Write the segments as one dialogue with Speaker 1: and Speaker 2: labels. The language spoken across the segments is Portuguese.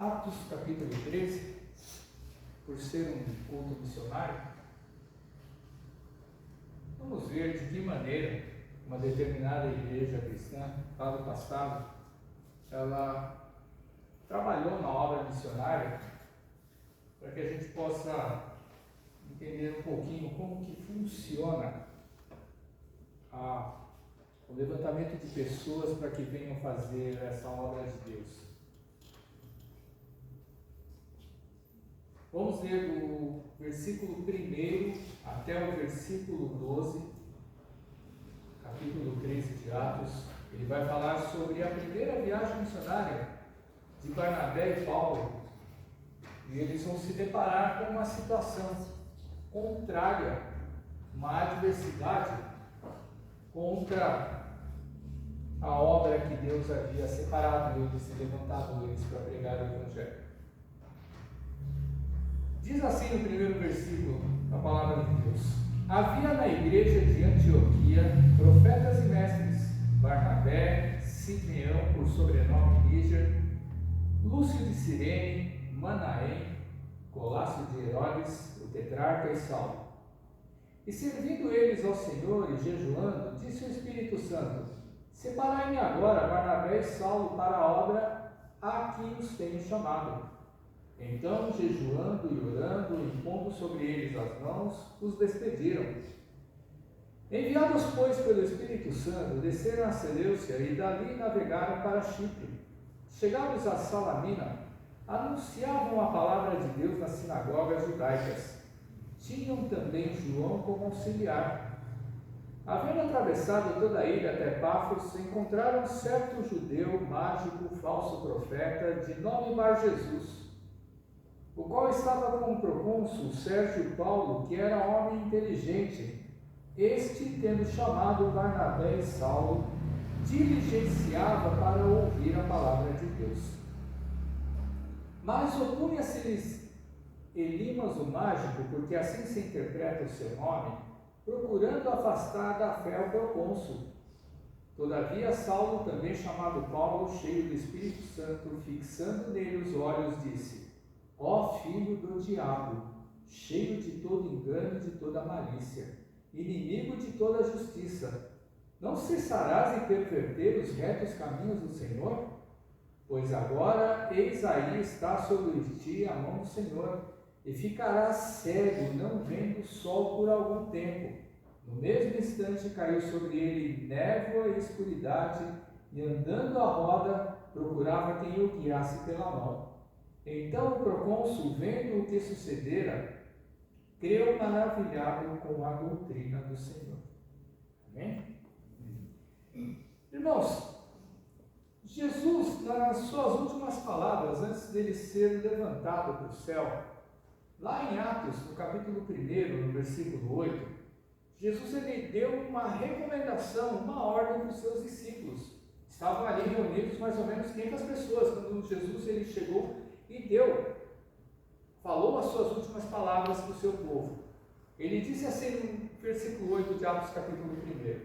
Speaker 1: Atos capítulo 13, por ser um culto missionário, vamos ver de que maneira uma determinada igreja cristã, lá do passado, ela trabalhou na obra missionária, para que a gente possa entender um pouquinho como que funciona o levantamento de pessoas para que venham fazer essa obra de Deus. Vamos ler do versículo 1 até o versículo 12, capítulo 13 de Atos. Ele vai falar sobre a primeira viagem missionária de Barnabé e Paulo, e eles vão se deparar com uma situação contrária, uma adversidade contra a obra que Deus havia separado eles e levantado eles para pregar o Evangelho. Diz assim no primeiro versículo a palavra de Deus: havia na igreja de Antioquia profetas e mestres, Barnabé, Simeão, por sobrenome Níger, Lúcio de Cirene, Manaém, Colácio de Herodes, o tetrarca e Saulo. E servindo eles ao Senhor e jejuando, disse o Espírito Santo: separai-me agora Barnabé e Saulo para a obra a que os tenho chamado. Então, jejuando e orando, impondo sobre eles as mãos, os despediram. Enviados, pois, pelo Espírito Santo, desceram a Seleucia e dali navegaram para Chipre. Chegados a Salamina, anunciavam a palavra de Deus nas sinagogas judaicas. Tinham também João como auxiliar. Havendo atravessado toda a ilha até Pafos, encontraram certo judeu mágico, falso profeta, de nome Bar-Jesus, o qual estava com o procônsul Sérgio Paulo, que era homem inteligente. Este, tendo chamado Barnabé e Saulo, diligenciava para ouvir a palavra de Deus. Mas opunha-se-lhes Elimas o mágico, porque assim se interpreta o seu nome, procurando afastar da fé o procônsul. Todavia Saulo, também chamado Paulo, cheio do Espírito Santo, fixando nele os olhos, disse: ó filho do diabo, cheio de todo engano e de toda malícia, inimigo de toda justiça, não cessarás de perverter os retos caminhos do Senhor? Pois agora, eis aí está sobre ti a mão do Senhor, e ficarás cego, não vendo o sol por algum tempo. No mesmo instante caiu sobre ele névoa e escuridade, e andando à roda, procurava quem o guiasse pela mão. Então o procônsul, vendo o que sucedera, creu maravilhado com a doutrina do Senhor. Amém? Irmãos, Jesus, nas suas últimas palavras, antes dele ser levantado para o céu, lá em Atos, no capítulo 1, no versículo 8, Jesus ele deu uma recomendação, uma ordem para os seus discípulos. Estavam ali reunidos mais ou menos 500 pessoas, quando Jesus ele chegou e falou as suas últimas palavras para o seu povo. Ele disse assim no versículo 8 de Atos capítulo 1: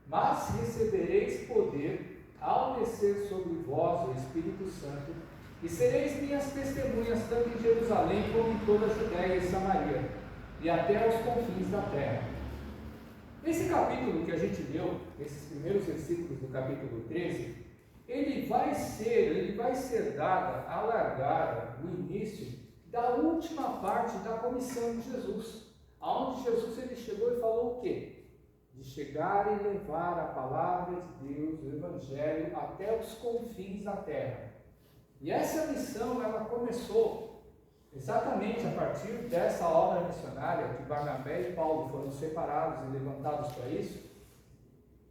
Speaker 1: mas recebereis poder ao descer sobre vós o Espírito Santo, e sereis minhas testemunhas tanto em Jerusalém como em toda a Judéia e Samaria, e até aos confins da terra. Esse capítulo que a gente leu, esses primeiros versículos do capítulo 13, ele vai ser dada, alargada, o início da última parte da comissão de Jesus, aonde Jesus ele chegou e falou o quê? De chegar e levar a palavra de Deus, o Evangelho, até os confins da terra. E essa missão, ela começou exatamente a partir dessa obra missionária, que Barnabé e Paulo foram separados e levantados para isso.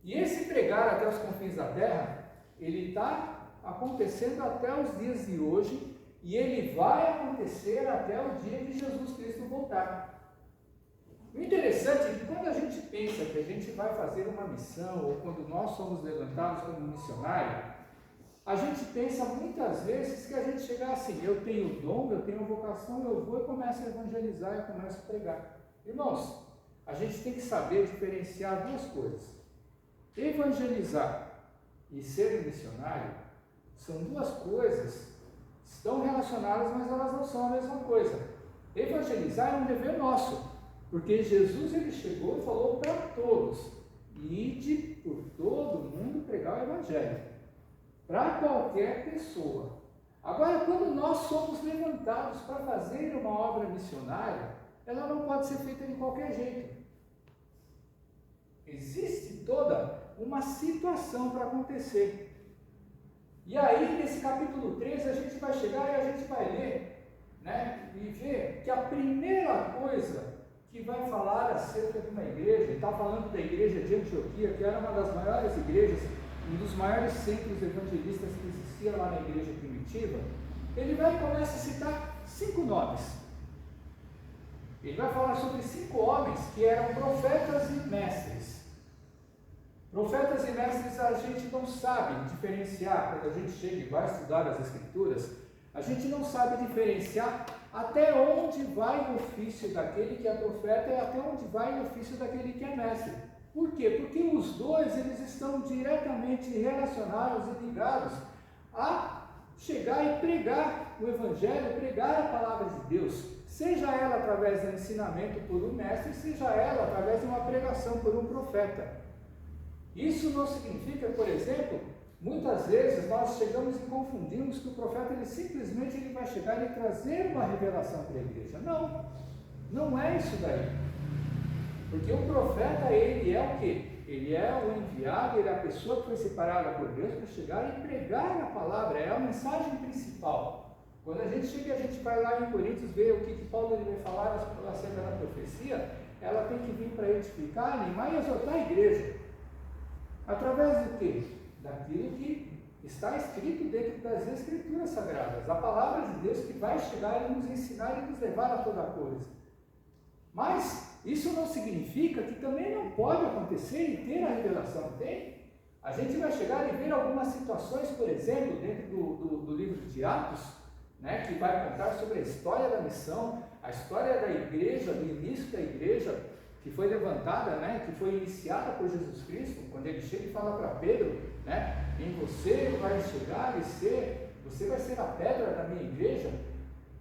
Speaker 1: E esse pregar até os confins da terra, ele está acontecendo até os dias de hoje, e ele vai acontecer até o dia de Jesus Cristo voltar. O interessante é que quando a gente pensa que a gente vai fazer uma missão, ou quando nós somos levantados como missionário, a gente pensa muitas vezes que a gente chega assim: eu tenho dom, eu tenho vocação, eu vou e começo a evangelizar, eu começo a pregar. Irmãos, a gente tem que saber diferenciar duas coisas. Evangelizar e ser missionário são duas coisas estão relacionadas, mas elas não são a mesma coisa. Evangelizar é um dever nosso, porque Jesus ele chegou e falou para todos: ide por todo mundo pregar o Evangelho, para qualquer pessoa. Agora, quando nós somos levantados para fazer uma obra missionária, ela não pode ser feita de qualquer jeito. Existe toda uma situação para acontecer. E aí, nesse capítulo 13, a gente vai chegar e a gente vai ler, e ver que a primeira coisa que vai falar acerca de uma igreja, ele está falando da igreja de Antioquia, que era uma das maiores igrejas, um dos maiores centros evangelistas que existia lá na igreja primitiva. Ele vai começar a citar 5 nomes. Ele vai falar sobre 5 homens que eram profetas e mestres. Profetas e mestres a gente não sabe diferenciar. Quando a gente chega e vai estudar as Escrituras, a gente não sabe diferenciar até onde vai o ofício daquele que é profeta e até onde vai o ofício daquele que é mestre. Por quê? Porque os dois eles estão diretamente relacionados e ligados a chegar e pregar o Evangelho, pregar a palavra de Deus, seja ela através do ensinamento por um mestre, seja ela através de uma pregação por um profeta. Isso não significa, por exemplo, muitas vezes nós chegamos e confundimos que o profeta ele simplesmente ele vai chegar e trazer uma revelação para a igreja. Não, não é isso daí. Porque o profeta ele é o quê? Ele é o enviado, ele é a pessoa que foi separada por Deus para chegar e pregar a palavra, é a mensagem principal. Quando a gente chega e a gente vai lá em Coríntios ver o que Paulo ele vai falar acerca da profecia, ela tem que vir para edificar, animar e exortar a igreja. Através do quê? Daquilo que está escrito dentro das Escrituras Sagradas, a palavra de Deus que vai chegar e nos ensinar e nos levar a toda coisa. Mas isso não significa que também não pode acontecer e ter a revelação, tem? A gente vai chegar e ver algumas situações, por exemplo, dentro do livro de Atos, que vai contar sobre a história da missão, a história da igreja, do início da igreja, que foi levantada, que foi iniciada por Jesus Cristo, quando ele chega e fala para Pedro, em você vai chegar e você vai ser a pedra da minha igreja.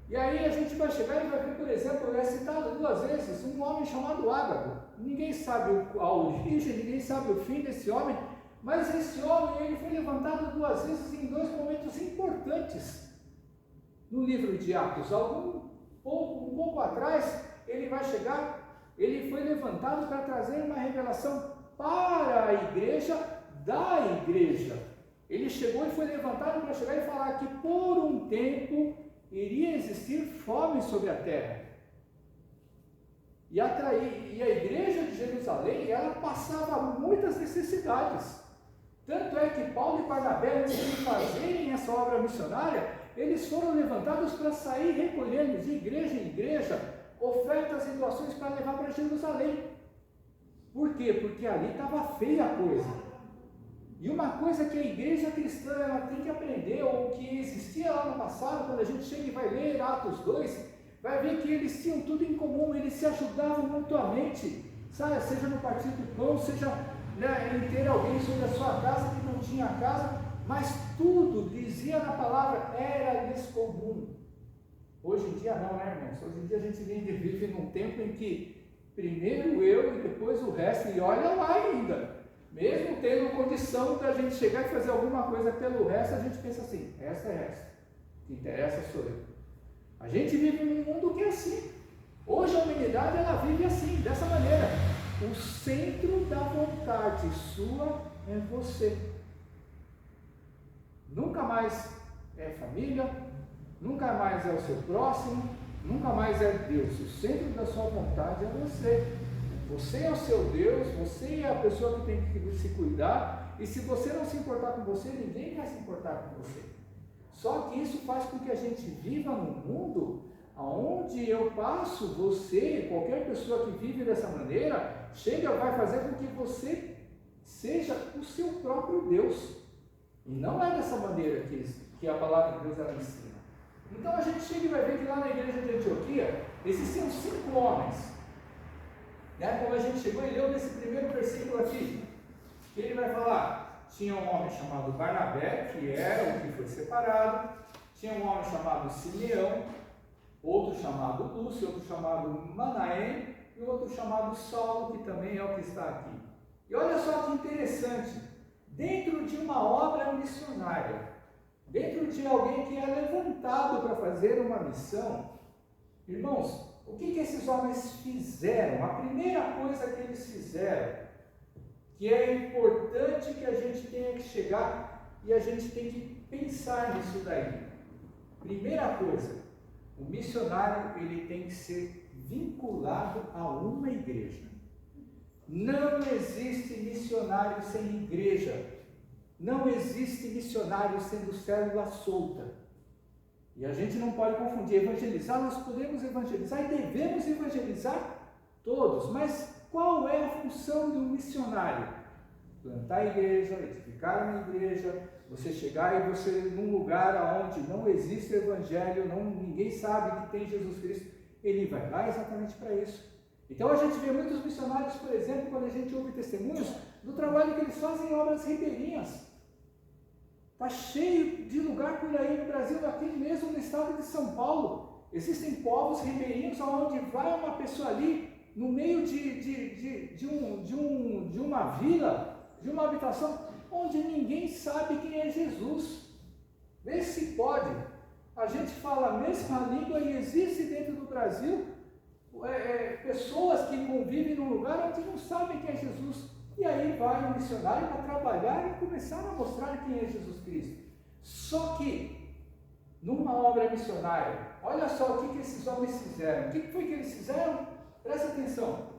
Speaker 1: E aí a gente vai chegar e vai ver, por exemplo, é citado 2 vezes um homem chamado Ágago. Ninguém sabe a origem, ninguém sabe o fim desse homem, mas esse homem ele foi levantado 2 vezes em 2 momentos importantes no livro de Atos. Um pouco atrás ele vai chegar. Ele foi levantado para trazer uma revelação para a igreja, da igreja. Ele chegou e foi levantado para chegar e falar que por um tempo iria existir fome sobre a terra. E a igreja de Jerusalém, ela passava muitas necessidades. Tanto é que Paulo e Barnabé, antes de fazerem essa obra missionária, eles foram levantados para sair recolhendo de igreja em igreja ofertas e doações para levar para Jerusalém. Por quê? Porque ali estava feia a coisa. E uma coisa que a igreja cristã ela tem que aprender, ou que existia lá no passado, quando a gente chega e vai ler Atos 2, vai ver que eles tinham tudo em comum, eles se ajudavam mutuamente, sabe? Seja no partir do pão, seja em ter alguém sobre a sua casa que não tinha casa, mas tudo, dizia na palavra, era-lhes comum. Hoje em dia não, irmãos? Hoje em dia a gente vive num tempo em que primeiro eu e depois o resto, e olha lá ainda, mesmo tendo condição da gente chegar e fazer alguma coisa pelo resto, a gente pensa assim, resto é resto, o que interessa sou eu. A gente vive num mundo que é assim. Hoje a humanidade ela vive assim, dessa maneira. O centro da vontade sua é você. Nunca mais é família, nunca mais é o seu próximo, nunca mais é Deus. O centro da sua vontade é você. Você é o seu Deus, você é a pessoa que tem que se cuidar, e se você não se importar com você, ninguém vai se importar com você. Só que isso faz com que a gente viva num mundo onde eu passo, você, qualquer pessoa que vive dessa maneira, chega e vai fazer com que você seja o seu próprio Deus. E não é dessa maneira que a palavra de Deus ela ensina. Então a gente chega e vai ver que lá na igreja de Antioquia existiam 5 homens. Como a gente chegou e leu nesse primeiro versículo aqui, que ele vai falar, tinha um homem chamado Barnabé, que era o que foi separado, tinha um homem chamado Simeão, outro chamado Lúcio, outro chamado Manaém e outro chamado Saulo, que também é o que está aqui. E olha só que interessante, dentro de uma obra missionária, dentro de alguém que é levantado para fazer uma missão, irmãos, o que esses homens fizeram? A primeira coisa que eles fizeram, que é importante que a gente tenha que chegar e a gente tem que pensar nisso daí. Primeira coisa, o missionário ele tem que ser vinculado a uma igreja. Não existe missionário sem igreja. Não existe missionário sendo célula solta. E a gente não pode confundir. Evangelizar, nós podemos evangelizar e devemos evangelizar todos. Mas qual é a função de um missionário? Plantar a igreja, edificar uma igreja, você chegar e você num lugar onde não existe evangelho, ninguém sabe que tem Jesus Cristo, ele vai lá exatamente para isso. Então a gente vê muitos missionários, por exemplo, quando a gente ouve testemunhos do trabalho que eles fazem em obras ribeirinhas. Está cheio de lugar por aí no Brasil, aqui mesmo no estado de São Paulo. Existem povos ribeirinhos onde vai uma pessoa ali, no meio de uma vila, de uma habitação, onde ninguém sabe quem é Jesus. Vê se pode. A gente fala a mesma língua e existe dentro do Brasil pessoas que convivem num lugar onde não sabem quem é Jesus. E aí vai um missionário para trabalhar e começar a mostrar quem é Jesus Cristo. Só que, numa obra missionária, olha só o que esses homens fizeram. O que foi que eles fizeram? Presta atenção.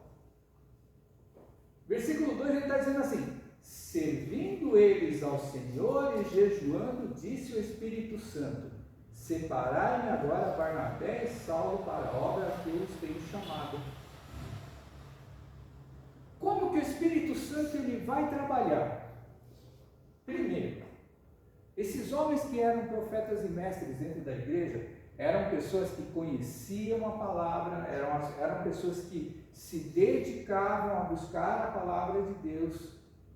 Speaker 1: Versículo 2, ele está dizendo assim: servindo eles ao Senhor e jejuando, disse o Espírito Santo: separai-me agora Barnabé e Saulo para a obra que eu os tenho chamado. Como que o Espírito Santo ele vai trabalhar? Primeiro, esses homens que eram profetas e mestres dentro da igreja, eram pessoas que conheciam a palavra, eram pessoas que se dedicavam a buscar a palavra de Deus.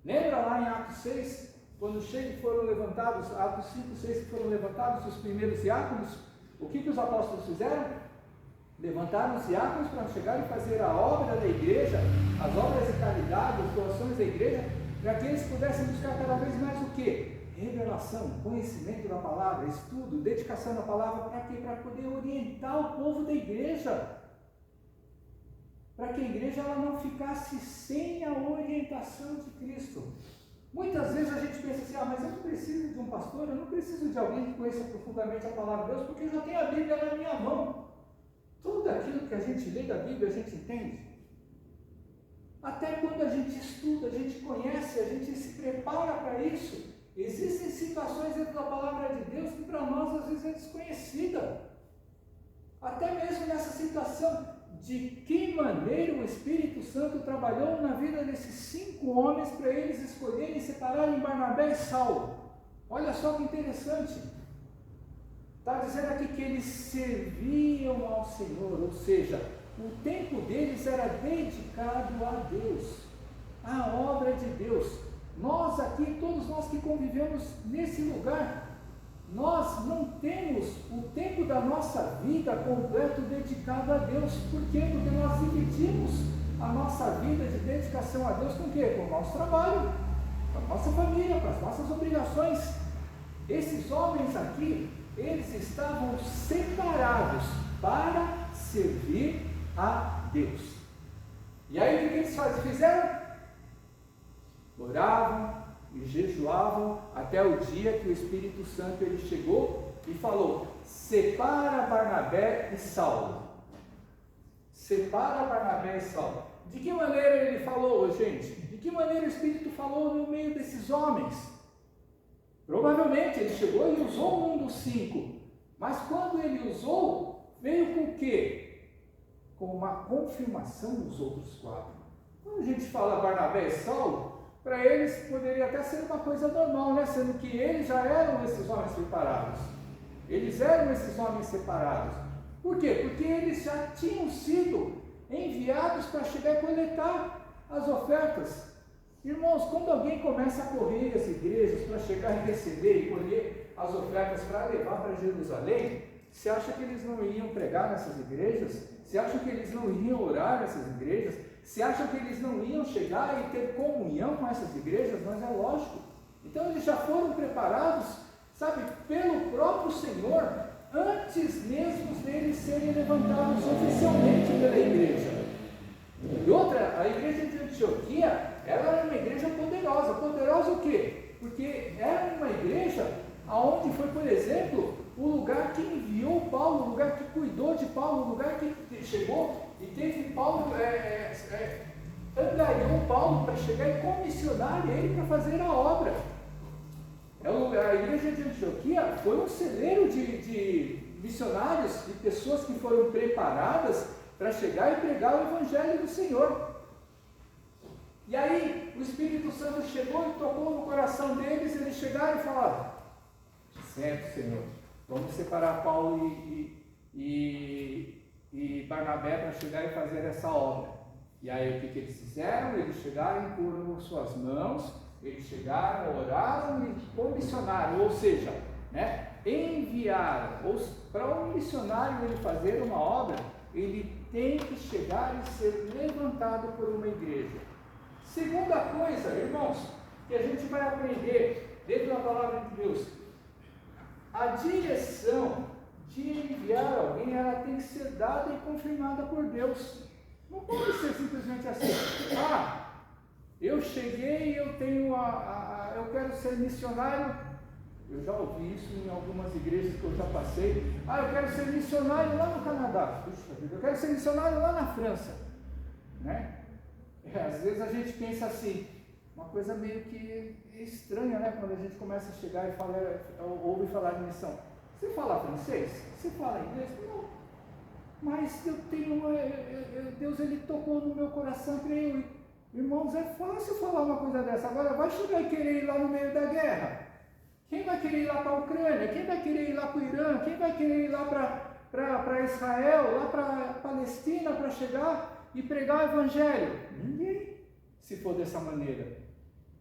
Speaker 1: Lembra lá em Atos 6, quando foram levantados, Atos 5, 6, que foram levantados os primeiros diáconos, o que os apóstolos fizeram? Levantaram os diáconos para chegar e fazer a obra da igreja, as obras de caridade, as doações da igreja, para que eles pudessem buscar cada vez mais o quê? Revelação, conhecimento da palavra, estudo, dedicação da palavra, para quê? Para poder orientar o povo da igreja, para que a igreja ela não ficasse sem a orientação de Cristo. Muitas vezes a gente pensa assim, mas eu não preciso de um pastor, eu não preciso de alguém que conheça profundamente a palavra de Deus, porque eu já tenho a Bíblia na minha mão. Tudo aquilo que a gente lê da Bíblia, a gente entende. Até quando a gente estuda, a gente conhece, a gente se prepara para isso. Existem situações dentro da palavra de Deus que para nós às vezes é desconhecida. Até mesmo nessa situação, de que maneira o Espírito Santo trabalhou na vida desses 5 homens para eles escolherem e separarem Barnabé e Saulo. Olha só que interessante. Está dizendo aqui que eles serviam ao Senhor, ou seja, o tempo deles era dedicado a Deus, à obra de Deus. Nós aqui, todos nós que convivemos nesse lugar, nós não temos o tempo da nossa vida completo dedicado a Deus. Por quê? Porque nós dividimos a nossa vida de dedicação a Deus com o quê? Com o nosso trabalho, com a nossa família, com as nossas obrigações. Esses homens aqui, eles estavam separados para servir a Deus. E aí o que eles fizeram? Oravam e jejuavam até o dia que o Espírito Santo ele chegou e falou: separa Barnabé e Saulo. Separa Barnabé e Saulo. De que maneira ele falou, gente? De que maneira o Espírito falou no meio desses homens? Provavelmente ele chegou e usou um dos 5, mas quando ele usou, veio com o quê? Com uma confirmação dos outros 4. Quando a gente fala Barnabé e Saulo, para eles poderia até ser uma coisa normal, né? Sendo que eles já eram esses homens separados. Eles eram esses homens separados. Por quê? Porque eles já tinham sido enviados para chegar e coletar as ofertas. Irmãos, quando alguém começa a correr as igrejas para chegar e receber e colher as ofertas para levar para Jerusalém, você acha que eles não iriam pregar nessas igrejas? Você acha que eles não iriam orar nessas igrejas? Você acha que eles não iam chegar e ter comunhão com essas igrejas? Mas é lógico. Então eles já foram preparados, sabe, pelo próprio Senhor, antes mesmo deles serem levantados oficialmente pela igreja. E outra, a igreja de Antioquia, ela era uma igreja poderosa. Poderosa o quê? Porque era uma igreja onde foi, por exemplo, o lugar que enviou Paulo, o lugar que cuidou de Paulo, o lugar que chegou e teve Paulo, angariou Paulo para chegar e comissionar ele para fazer a obra. A igreja de Antioquia foi um celeiro de missionários, de pessoas que foram preparadas para chegar e pregar o Evangelho do Senhor. E aí o Espírito Santo chegou e tocou no coração deles, eles chegaram e falaram: certo, Senhor, vamos separar Paulo e Barnabé para chegar e fazer essa obra. E aí o que eles fizeram? Eles chegaram e impuseram suas mãos, eles chegaram, oraram e comissionaram, ou seja, enviaram. Para um missionário ele fazer uma obra, ele tem que chegar e ser levantado por uma igreja. Segunda coisa, irmãos, que a gente vai aprender dentro da palavra de Deus: a direção de enviar alguém, ela tem que ser dada e confirmada por Deus. Não pode ser simplesmente assim: eu cheguei, eu quero ser missionário. Eu já ouvi isso em algumas igrejas que eu já passei. Eu quero ser missionário lá no Canadá. Puxa vida, eu quero ser missionário lá na França. Às vezes a gente pensa assim, uma coisa meio que estranha, quando a gente começa a chegar e ouve falar de missão. Você fala francês? Você fala inglês? Não. Mas Deus ele tocou no meu coração para eu ir. Irmãos, é fácil falar uma coisa dessa. Agora vai chegar e querer ir lá no meio da guerra. Quem vai querer ir lá para a Ucrânia? Quem vai querer ir lá para o Irã? Quem vai querer ir lá para Israel, lá para a Palestina, para chegar e pregar o Evangelho? Ninguém, se for dessa maneira.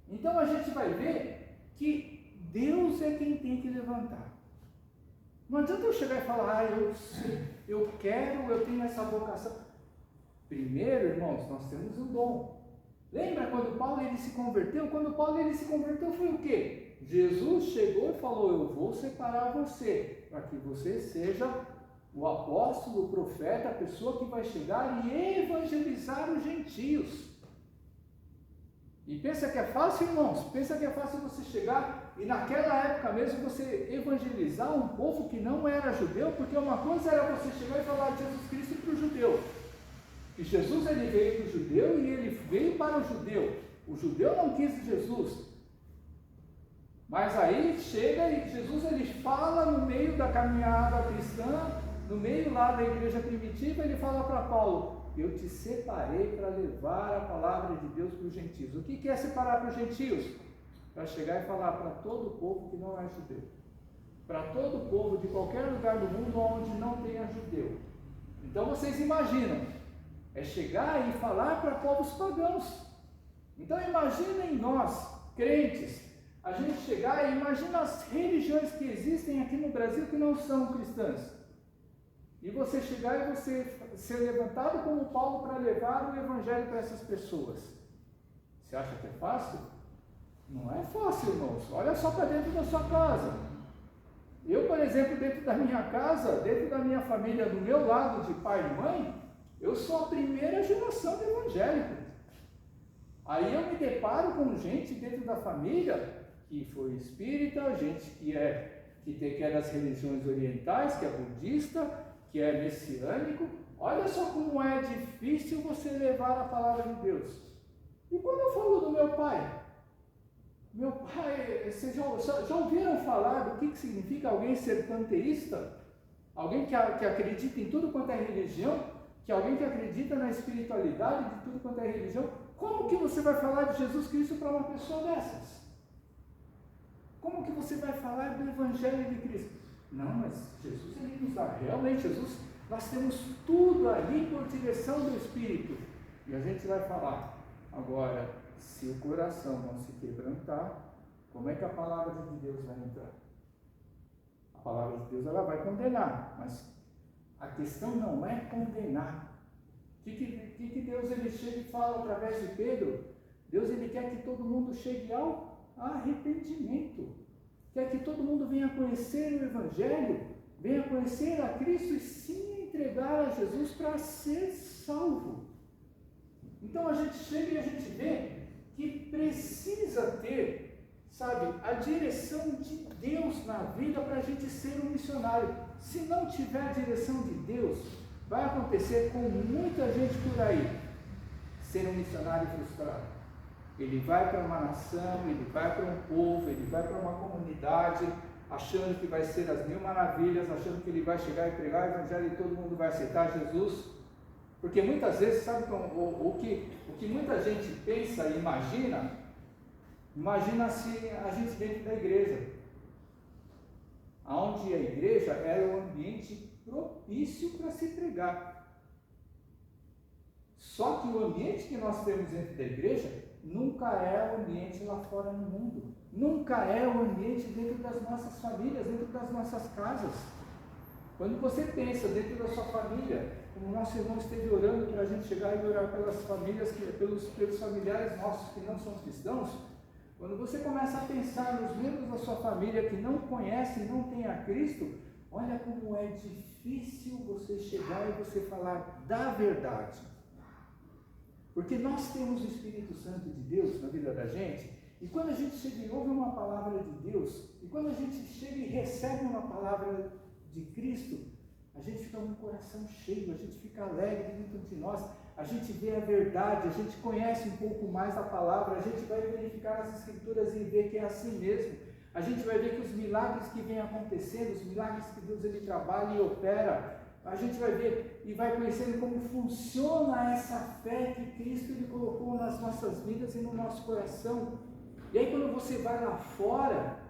Speaker 1: Então a gente vai ver que Deus é quem tem que levantar. Não adianta eu chegar e falar: eu quero, eu tenho essa vocação. Primeiro, irmãos, nós temos um dom. Lembra quando Paulo ele se converteu? Quando Paulo ele se converteu foi o quê? Jesus chegou e falou: eu vou separar você, para que você seja o apóstolo, o profeta, a pessoa que vai chegar e evangelizar os gentios. E pensa que é fácil, irmãos? Pensa que é fácil você chegar e naquela época mesmo você evangelizar um povo que não era judeu? Porque uma coisa era você chegar e falar de Jesus Cristo para o judeu. E Jesus ele veio para o judeu e ele veio para o judeu. O judeu não quis Jesus. Mas aí chega e Jesus ele fala no meio da caminhada cristã, no meio lá da igreja primitiva, ele fala para Paulo: eu te separei para levar a palavra de Deus para os gentios. O que é separar para os gentios? Para chegar e falar para todo o povo que não é judeu. Para todo o povo de qualquer lugar do mundo onde não tenha judeu. Então vocês imaginam, é chegar e falar para povos pagãos. Então imaginem nós, crentes, a gente chegar e imagina as religiões que existem aqui no Brasil que não são cristãs. E você chegar e você ser levantado como Paulo para levar o Evangelho para essas pessoas. Você acha que é fácil? Não é fácil, irmãos. Olha só para dentro da sua casa. Eu, por exemplo, dentro da minha casa, dentro da minha família, do meu lado de pai e mãe, eu sou a primeira geração de evangélico. Aí eu me deparo com gente dentro da família que foi espírita, gente que é das religiões orientais, que é budista, que é messiânico. Olha só como é difícil você levar a palavra de Deus. E quando eu falo do meu pai, vocês já ouviram falar do que significa alguém ser panteísta? Alguém que acredita em tudo quanto é religião, que alguém que acredita na espiritualidade de tudo quanto é religião. Como que você vai falar de Jesus Cristo para uma pessoa dessas? Como que você vai falar do Evangelho de Cristo? Não, mas Jesus ele nos dá. Realmente, Jesus, nós temos tudo ali por direção do Espírito. E a gente vai falar. Agora, se o coração não se quebrantar, como é que a palavra de Deus vai entrar? palavra de Deus ela vai condenar, mas a questão não é condenar. O que Deus ele chega e fala através de Pedro? Deus ele quer que todo mundo chegue ao arrependimento, quer que todo mundo venha conhecer o Evangelho, venha conhecer a Cristo e sim entregar a Jesus para ser salvo. Então a gente chega e a gente vê que precisa ter, sabe, a direção de Deus na vida para a gente ser um missionário. Se não tiver a direção de Deus, vai acontecer com muita gente por aí, ser um missionário frustrado. Ele vai para uma nação, ele vai para um povo, ele vai para uma comunidade, achando que vai ser as mil maravilhas, achando que ele vai chegar e pregar o Evangelho e todo mundo vai aceitar Jesus. Porque muitas vezes, sabe o que muita gente pensa e imagina-se a gente dentro da igreja, onde a igreja era o ambiente propício para se pregar. Só que o ambiente que nós temos dentro da igreja nunca é o ambiente lá fora no mundo, nunca é o ambiente dentro das nossas famílias, dentro das nossas casas. Quando você pensa dentro da sua família, como o nosso irmão esteve orando para a gente chegar e orar pelas famílias, pelos familiares nossos que não são cristãos, quando você começa a pensar nos membros da sua família que não conhecem, não têm a Cristo, olha como é difícil você chegar e você falar da verdade. Porque nós temos o Espírito Santo de Deus na vida da gente, e quando a gente chega e ouve uma palavra de Deus, e quando a gente chega e recebe uma palavra de Cristo, a gente fica com o coração cheio, a gente fica alegre dentro de nós, a gente vê a verdade, a gente conhece um pouco mais da palavra, a gente vai verificar as Escrituras e ver que é assim mesmo, a gente vai ver que os milagres que vêm acontecendo, os milagres que Deus ele trabalha e opera, a gente vai ver e vai conhecendo como funciona essa fé que Cristo ele colocou nas nossas vidas e no nosso coração. E aí quando você vai lá fora,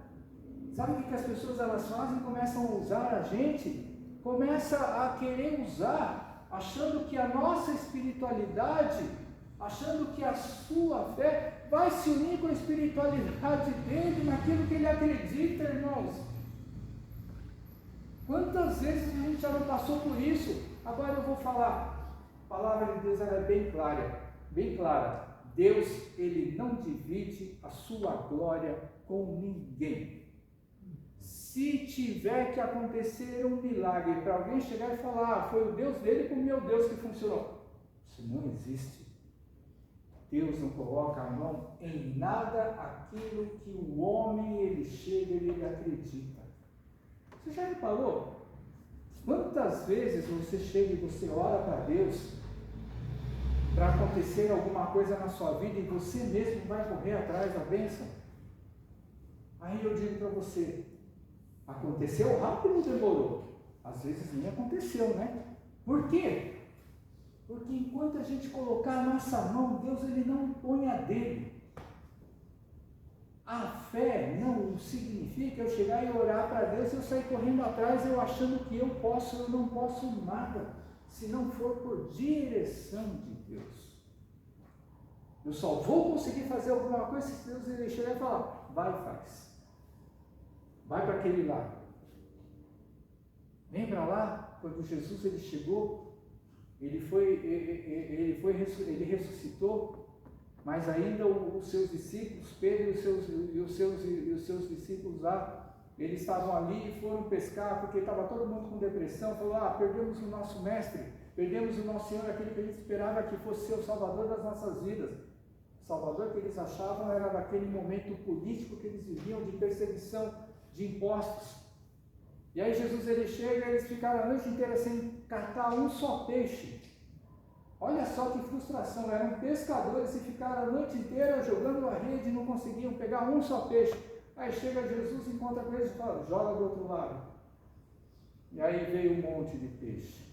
Speaker 1: sabe o que as pessoas elas fazem? Começam a usar a gente, começa a querer usar, achando que a nossa espiritualidade, achando que a sua fé vai se unir com a espiritualidade dele, naquilo que ele acredita, irmãos. Quantas vezes a gente já não passou por isso? Agora eu vou falar. A palavra de Deus ela é bem clara. Deus, ele não divide a sua glória com ninguém. Se tiver que acontecer um milagre para alguém chegar e falar, foi o Deus dele com o meu Deus que funcionou. Isso não existe. Deus não coloca a mão em nada aquilo que o homem ele chega e ele acredita. Você já reparou? Quantas vezes você chega e você ora para Deus para acontecer alguma coisa na sua vida e você mesmo vai correr atrás da bênção? Aí eu digo para você, aconteceu rápido ou demorou? Às vezes nem aconteceu, né? Por quê? Porque enquanto a gente colocar a nossa mão, Deus ele não põe a dele. A fé não significa eu chegar e orar para Deus e eu sair correndo atrás, eu achando que eu não posso nada, se não for por direção de Deus. Eu só vou conseguir fazer alguma coisa se Deus ele chegar e falar, vai e faz. Vai para aquele lado. Lembra lá, quando Jesus ele chegou, ele ressuscitou, mas ainda os seus discípulos, Pedro e os seus discípulos lá, eles estavam ali e foram pescar, porque estava todo mundo com depressão, falou, perdemos o nosso mestre, perdemos o nosso Senhor, aquele que a gente esperava que fosse ser o Salvador das nossas vidas. O Salvador que eles achavam era daquele momento político que eles viviam, de perseguição de impostos. E aí Jesus ele chega e eles ficaram a noite inteira sem catar um só peixe. Olha só que frustração, eram pescadores e ficaram a noite inteira jogando a rede e não conseguiam pegar um só peixe. Aí chega Jesus, encontra com eles e fala, joga do outro lado. E aí veio um monte de peixe.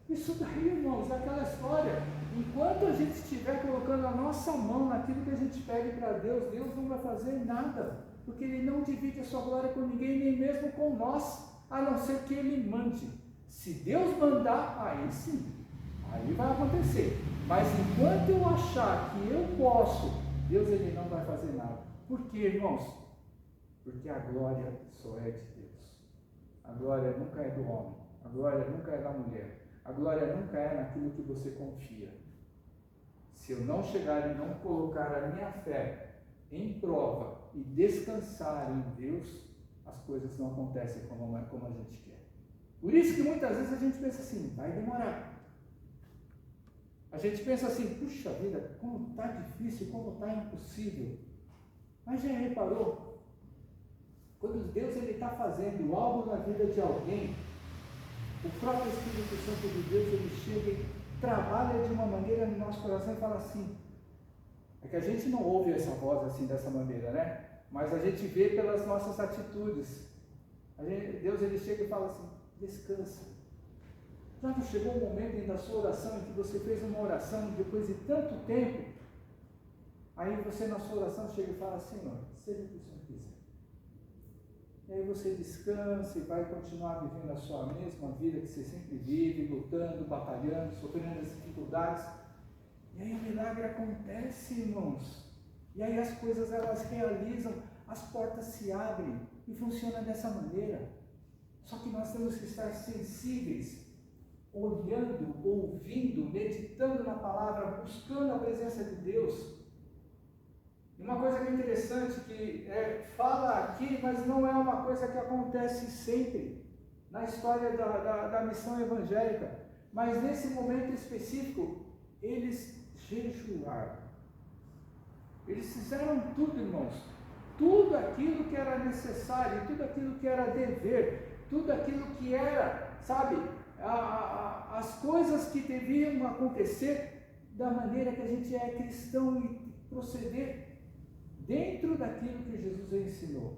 Speaker 1: Isso daí, irmãos, é aquela história. Enquanto a gente estiver colocando a nossa mão naquilo que a gente pede para Deus, Deus não vai fazer nada. Porque Ele não divide a sua glória com ninguém, nem mesmo com nós, a não ser que Ele mande. Se Deus mandar, aí sim. Aí vai acontecer, mas enquanto eu achar que eu posso, Deus ele não vai fazer nada. Por quê, irmãos? Porque a glória só é de Deus. A glória nunca é do homem, a glória nunca é da mulher, a glória nunca é naquilo que você confia. Se eu não chegar e não colocar a minha fé em prova e descansar em Deus, as coisas não acontecem como a gente quer. Por isso que muitas vezes a gente pensa assim, vai demorar. A gente pensa assim, puxa vida, como está difícil, como está impossível. Mas já reparou? Quando Deus está fazendo algo na vida de alguém, o próprio Espírito Santo de Deus, ele chega e trabalha de uma maneira no nosso coração e fala assim, é que a gente não ouve essa voz assim, dessa maneira, né? Mas a gente vê pelas nossas atitudes. Deus, ele chega e fala assim, descansa. Já não chegou um momento da sua oração em que você fez uma oração depois de tanto tempo, aí você na sua oração chega e fala, Senhor, seja o que o Senhor quiser. E aí você descansa e vai continuar vivendo a sua mesma vida que você sempre vive, lutando, batalhando, sofrendo as dificuldades. E aí o milagre acontece, irmãos. E aí as coisas elas realizam, as portas se abrem e funciona dessa maneira. Só que nós temos que estar sensíveis, olhando, ouvindo, meditando na palavra, buscando a presença de Deus. Uma coisa que é interessante, que fala aqui, mas não é uma coisa que acontece sempre na história da missão evangélica. Mas nesse momento específico, eles jejuaram. Eles fizeram tudo, irmãos. Tudo aquilo que era necessário, tudo aquilo que era dever, tudo aquilo que era, sabe, as coisas que deviam acontecer da maneira que a gente é cristão e proceder dentro daquilo que Jesus ensinou.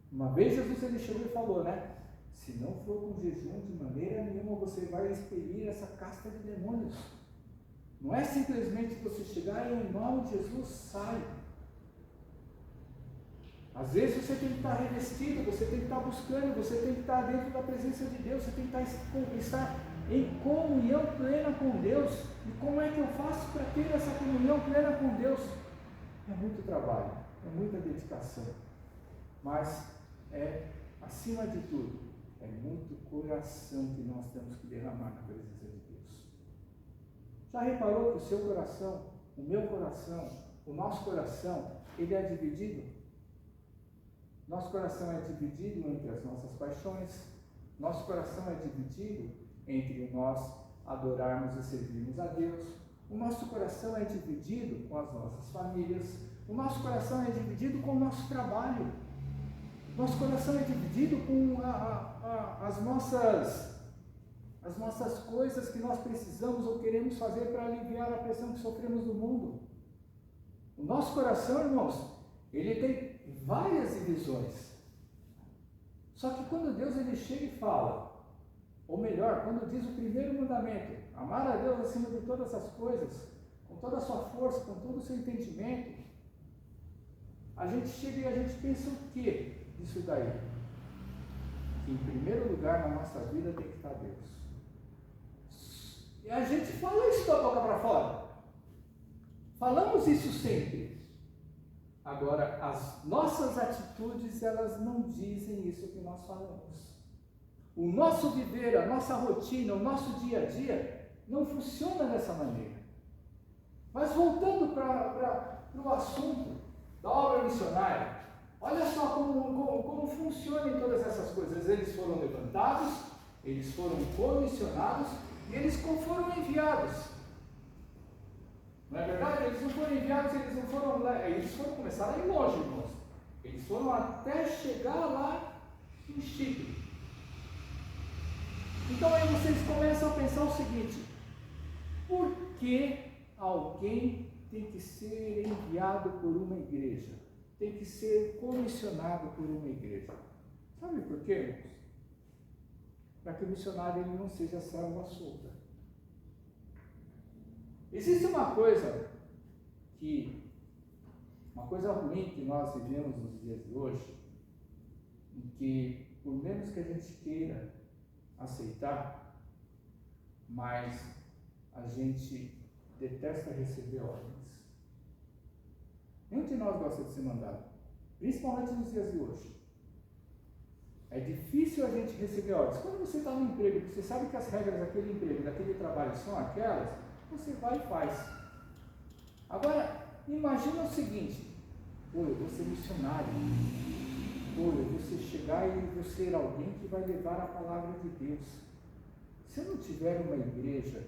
Speaker 1: Uma vez Jesus ele chegou e falou, né? Se não for com jejum, de maneira nenhuma você vai expelir essa casta de demônios. Não é simplesmente você chegar e em nome de Jesus sai. Às vezes você tem que estar revestido, você tem que estar buscando, você tem que estar dentro da presença de Deus, você tem que estar em comunhão plena com Deus. E como é que eu faço para ter essa comunhão plena com Deus? É muito trabalho, é muita dedicação, mas acima de tudo, é muito coração que nós temos que derramar na presença de Deus. Já reparou que o seu coração, o meu coração, o nosso coração, ele é dividido? Nosso coração é dividido entre as nossas paixões, nosso coração é dividido entre nós adorarmos e servirmos a Deus, o nosso coração é dividido com as nossas famílias, o nosso coração é dividido com o nosso trabalho, nosso coração é dividido com as nossas coisas que nós precisamos ou queremos fazer para aliviar a pressão que sofremos no mundo. O nosso coração, irmãos, ele tem várias divisões. Só que quando Deus ele chega e fala, ou melhor, quando diz o primeiro mandamento, amar a Deus acima de todas as coisas, com toda a sua força, com todo o seu entendimento, a gente chega e a gente pensa o que disso daí? Que em primeiro lugar na nossa vida tem que estar Deus. E a gente fala isso da boca para fora. Falamos isso sempre. Agora, as nossas atitudes, elas não dizem isso que nós falamos. O nosso viver, a nossa rotina, o nosso dia a dia, não funciona dessa maneira. Mas voltando para o assunto da obra missionária, olha só como funcionam todas essas coisas. Eles foram levantados, eles foram comissionados e eles foram enviados. Não é verdade? Eles não foram enviados, eles foram começar a ir longe, irmãos. Eles foram até chegar lá em Chipre. Então aí vocês começam a pensar o seguinte: por que alguém tem que ser enviado por uma igreja? Tem que ser comissionado por uma igreja? Sabe por quê, irmãos? Para que o missionário ele não seja salvo à solta. Existe uma coisa ruim que nós vivemos nos dias de hoje, em que, por menos que a gente queira aceitar, mas a gente detesta receber ordens. Nenhum de nós gosta de ser mandado, principalmente nos dias de hoje. É difícil a gente receber ordens. Quando você está no emprego, você sabe que as regras daquele emprego, daquele trabalho são aquelas, você vai e faz. Agora, imagina o seguinte: eu vou ser missionário. Você chegar e você ser alguém que vai levar a palavra de Deus. Se eu não tiver uma igreja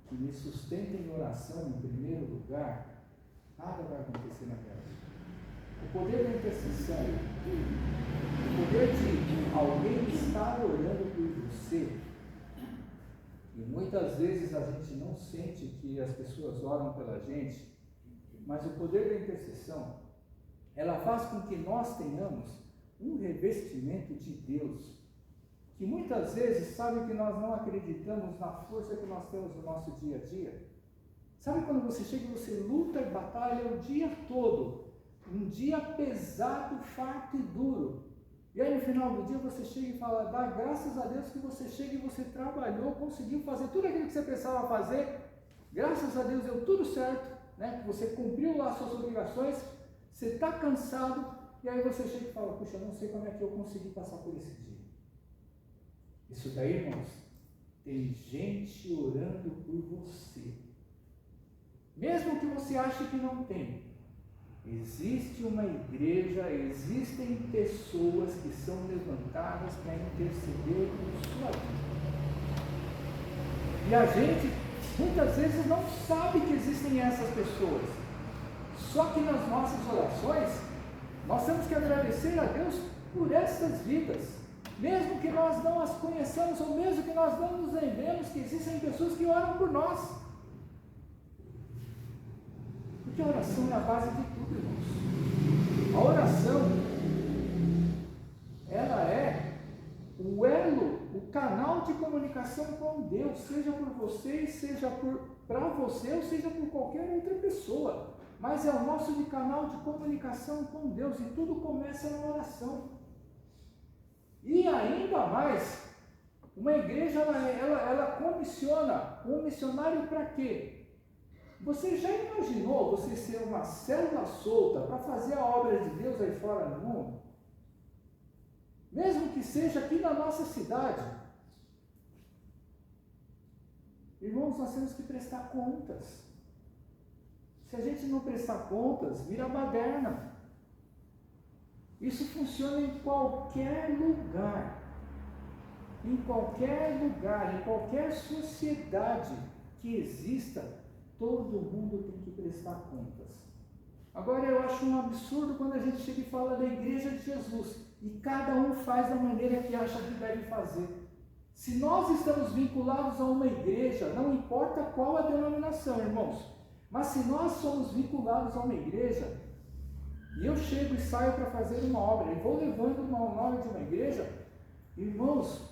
Speaker 1: que me sustente em oração em primeiro lugar, nada vai acontecer na minha vida. O poder da intercessão, o poder de alguém estar orando por você, e muitas vezes a gente não sente que as pessoas oram pela gente, mas o poder da intercessão, ela faz com que nós tenhamos um revestimento de Deus, que muitas vezes sabe que nós não acreditamos na força que nós temos no nosso dia a dia. Sabe quando você chega e você luta e batalha o dia todo, um dia pesado, farto e duro, e aí no final do dia você chega e fala, dá graças a Deus que você chega e você trabalhou, conseguiu fazer tudo aquilo que você precisava fazer, graças a Deus deu tudo certo, né? Você cumpriu lá as suas obrigações, você está cansado, e aí você chega e fala, puxa, eu não sei como é que eu consegui passar por esse dia. Isso daí, irmãos, tem gente orando por você. Mesmo que você ache que não tem, existe uma igreja, existem pessoas que são levantadas para interceder por sua vida. E a gente, muitas vezes, não sabe que existem essas pessoas. Só que nas nossas orações, nós temos que agradecer a Deus por essas vidas, mesmo que nós não as conheçamos, ou mesmo que nós não nos lembremos que existem pessoas que oram por nós. Porque a oração é a base de tudo, irmãos. A oração, ela é o elo, o canal de comunicação com Deus, seja por você, seja para você, ou seja por qualquer outra pessoa. Mas é o nosso canal de comunicação com Deus, e tudo começa na oração. E ainda mais, uma igreja, ela comissiona um missionário para quê? Você já imaginou você ser uma célula solta para fazer a obra de Deus aí fora no mundo? Mesmo que seja aqui na nossa cidade. Irmãos, nós temos que prestar contas. Se a gente não prestar contas, vira baderna. Isso funciona em qualquer lugar. Em qualquer lugar, em qualquer sociedade que exista, todo mundo tem que prestar contas. Agora, eu acho um absurdo quando a gente chega e fala da igreja de Jesus, e cada um faz da maneira que acha que deve fazer. Se nós estamos vinculados a uma igreja, não importa qual a denominação, irmãos, mas se nós somos vinculados a uma igreja, e eu chego e saio para fazer uma obra, e vou levando o nome de uma igreja, irmãos,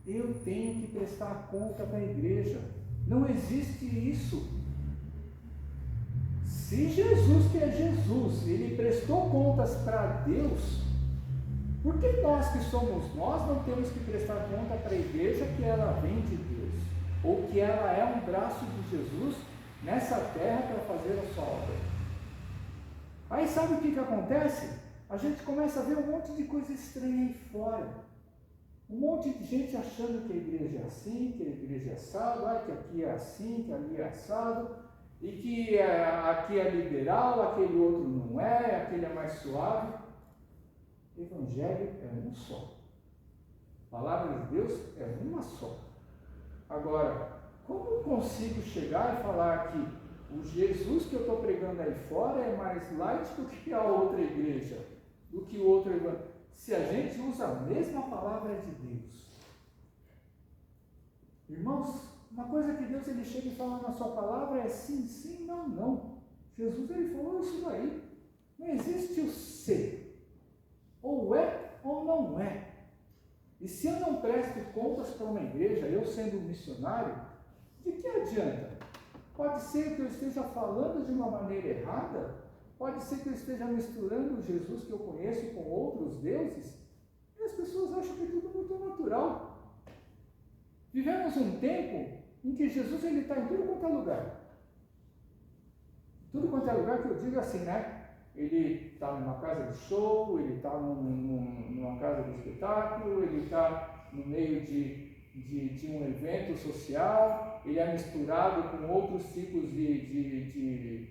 Speaker 1: eu tenho que prestar conta para a igreja. Não existe isso. Se Jesus, que é Jesus, ele prestou contas para Deus, por que nós que somos nós não temos que prestar conta para a igreja que ela vem de Deus? Ou que ela é um braço de Jesus nessa terra para fazer a sua obra? Aí sabe o que acontece? A gente começa a ver um monte de coisa estranha aí fora. Um monte de gente achando que a igreja é assim, que a igreja é assado, que aqui é assim, que ali é assado, e que aqui é liberal, aquele outro não é, aquele é mais suave. Evangelho é um só. A palavra de Deus é uma só. Agora, como eu consigo chegar e falar que o Jesus que eu estou pregando aí fora é mais light do que a outra igreja, do que o outro evangelho, se a gente usa a mesma palavra de Deus? Irmãos, uma coisa que Deus ele chega e fala na sua palavra é sim, sim, não, não. Jesus ele falou isso daí. Não existe o ser. Ou é ou não é. E se eu não presto contas para uma igreja, eu sendo um missionário, de que adianta? Pode ser que eu esteja falando de uma maneira errada, pode ser que eu esteja misturando o Jesus que eu conheço com outros deuses, e as pessoas acham que é tudo muito natural. Vivemos um tempo em que Jesus ele está em tudo quanto é lugar. Tudo quanto é lugar que eu digo assim, né? Ele está numa casa de show, ele está numa casa de espetáculo, ele está no meio de um evento social, ele é misturado com outros tipos de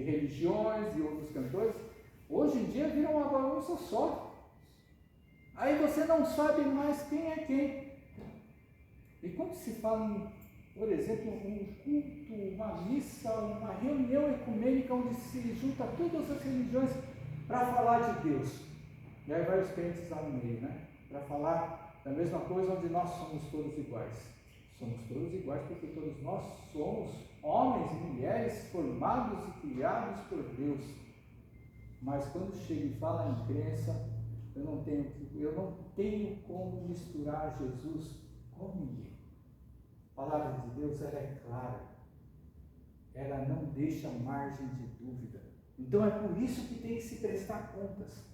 Speaker 1: religiões e outros cantores. Hoje em dia vira uma bagunça só. Aí você não sabe mais quem é quem. E quando se fala em, por exemplo, um culto, uma missa, uma reunião ecumênica onde se junta todas as religiões para falar de Deus, e aí vai os crentes lá no meio, né? Para falar da mesma coisa, onde nós somos todos iguais. Somos todos iguais porque todos nós somos homens e mulheres formados e criados por Deus. Mas quando chega e fala em crença, eu não tenho como misturar Jesus com ninguém. A palavra de Deus, ela é clara, ela não deixa margem de dúvida. Então é por isso que tem que se prestar contas.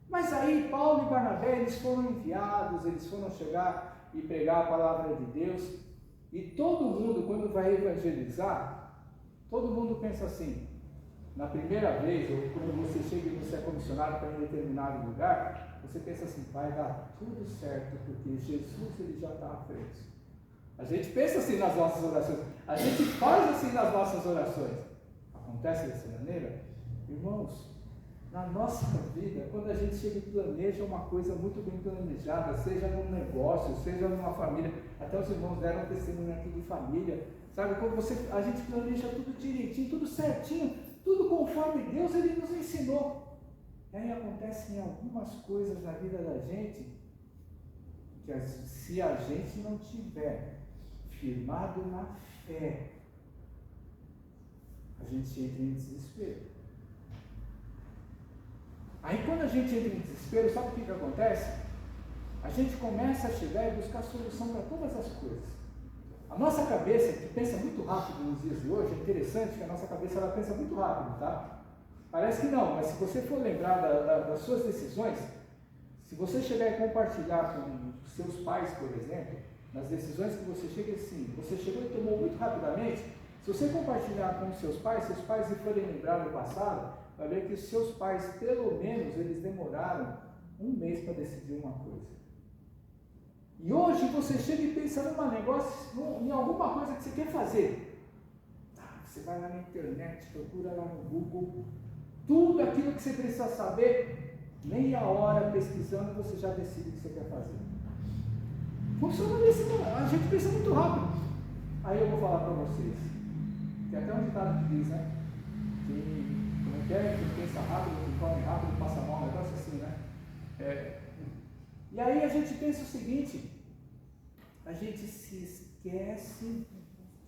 Speaker 1: Mas aí Paulo e Barnabé, eles foram enviados, eles foram chegar e pregar a palavra de Deus, e todo mundo, quando vai evangelizar, todo mundo pensa assim, na primeira vez, ou quando você chega e você é comissionado para um determinado lugar, você pensa assim, vai dar tudo certo, porque Jesus ele já está à frente. A gente pensa assim nas nossas orações, a gente faz assim nas nossas orações. Acontece dessa maneira? Irmãos, na nossa vida, quando a gente chega e planeja uma coisa muito bem planejada, seja num negócio, seja numa família, até os irmãos deram testemunho aqui de família, sabe? Quando a gente planeja tudo direitinho, tudo certinho, tudo conforme Deus ele nos ensinou. E aí acontecem algumas coisas na vida da gente, que se a gente não tiver firmado na fé, a gente entra em desespero. Aí quando a gente entra em desespero, sabe o que acontece? A gente começa a chegar e buscar solução para todas as coisas. A nossa cabeça, que pensa muito rápido nos dias de hoje, é interessante que a nossa cabeça ela pensa muito rápido, tá? Parece que não, mas se você for lembrar das suas decisões, se você chegar e compartilhar com seus pais, por exemplo, nas decisões que você chega assim, você chegou e tomou muito rapidamente, se você compartilhar com seus pais e forem lembrar do passado, vai ver que os seus pais, pelo menos, eles demoraram um mês para decidir uma coisa. E hoje você chega e pensa em alguma coisa que você quer fazer. Você vai lá na internet, procura lá no Google, tudo aquilo que você precisa saber, meia hora pesquisando, você já decide o que você quer fazer. Funciona desse modo, a gente pensa muito rápido. Aí eu vou falar para vocês, tem até um ditado que diz, né? Quem pensa rápido, quem come rápido, passa mal, um negócio assim, né? E aí a gente pensa o seguinte, a gente se esquece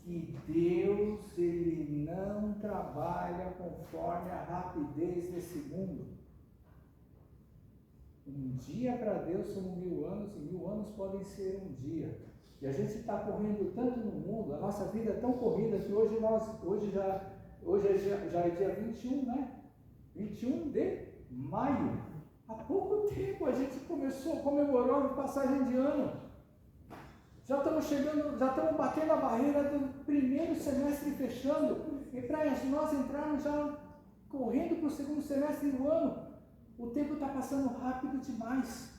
Speaker 1: que Deus, ele não trabalha conforme a rapidez desse mundo. Um dia para Deus são 1000 anos, e 1000 anos podem ser um dia. E a gente está correndo tanto no mundo, a nossa vida é tão corrida que hoje já é dia 21, né? 21 de maio. Há pouco tempo a gente comemorou a passagem de ano. Já estamos batendo a barreira do primeiro semestre fechando. E para nós entrarmos já correndo para o segundo semestre do ano, o tempo está passando rápido demais.